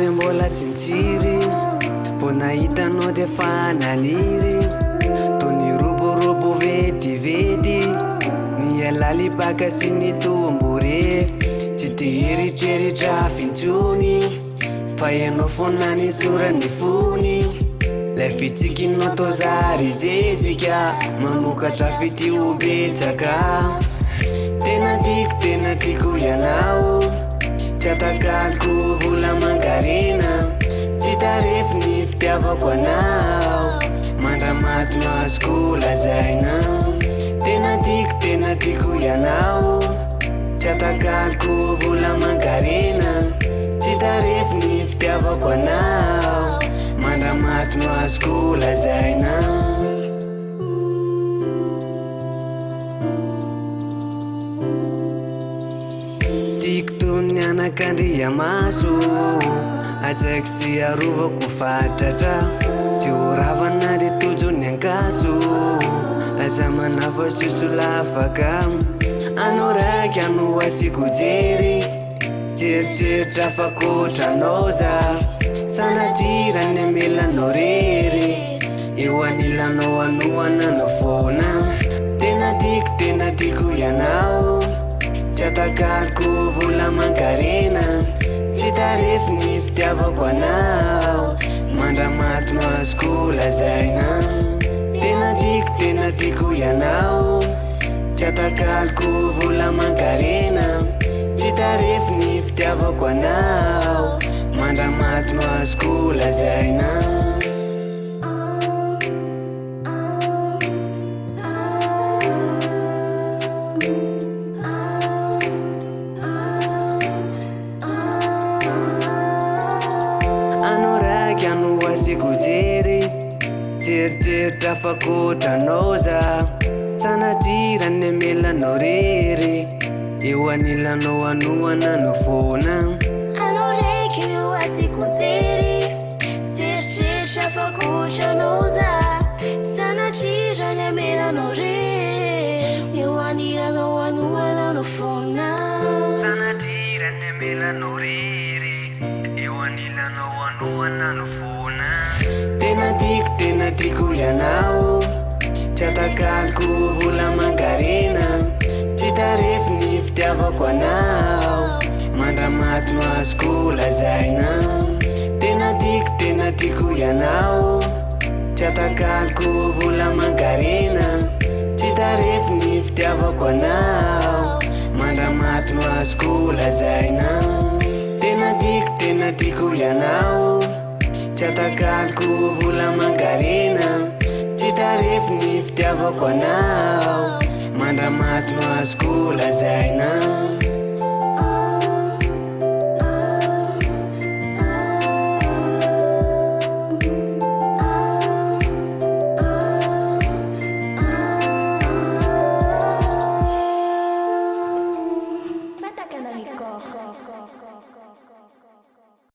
zay mbola tsintsiry mbo nahitanao de fa naniry toy ny roborobo vetivety ny alalibaka sy ny tomborefy tsy de eritreritra fintsony fa ianao foana ny sorany fony lay fitsikinao tao zary zezika mamokatra fitiobetsaka tena tiako ianao tsy atakaliko vola mangarena tsy tarefy ny fitiavako anao mandramaty no azoko lazaina tena tiako ianao tsy atakaliko vola mangarena tsy tarefy ny fitiavako anao mandramaty no azoko lazaina tiako toy ny anakandria maso atsaiko sy arovako fatratra tsy ho ravana de tojo ny ankaso aza manafa sosolafaka anao raiky ano asiko jery jerijeritra fakotranao za sanadrirany amelanao rery eo anilanao anoana no foana tena tiako ianao tsy atakaliko vola mangarena tsy tarefy ny fitiavako anao mandramaty no azoko lazaina tena tiako ianao tsy atakaliko vola mangarena tsy tarefy ny fitiavako anao mandramaty no azoko lazaina ano asiko jery jerijeritra fakotranao za sanadrirany amelanao rery eo anilanao anoana no foana anao raiky io asiko jery jerijeritra fakotranao za sanadrirany amelanao rery eo anilanao anoana no foana sanadrirany amelanao rery eo anilanao anoana no foana tena tiako ianao tsy atakaliko vola mangarena tsy tarefy ny fitiavako anao mandramaty no azoko lazaina tena tiako ianao tsy atakaliko vola mangarena tsy tarefy ny fitiavako anao mandramaty no azoko lazaina tena tiako ianao tsy atakaliko vola mangarena tsy tarefy ny fitiavako anao mandramaty no azoko lazaina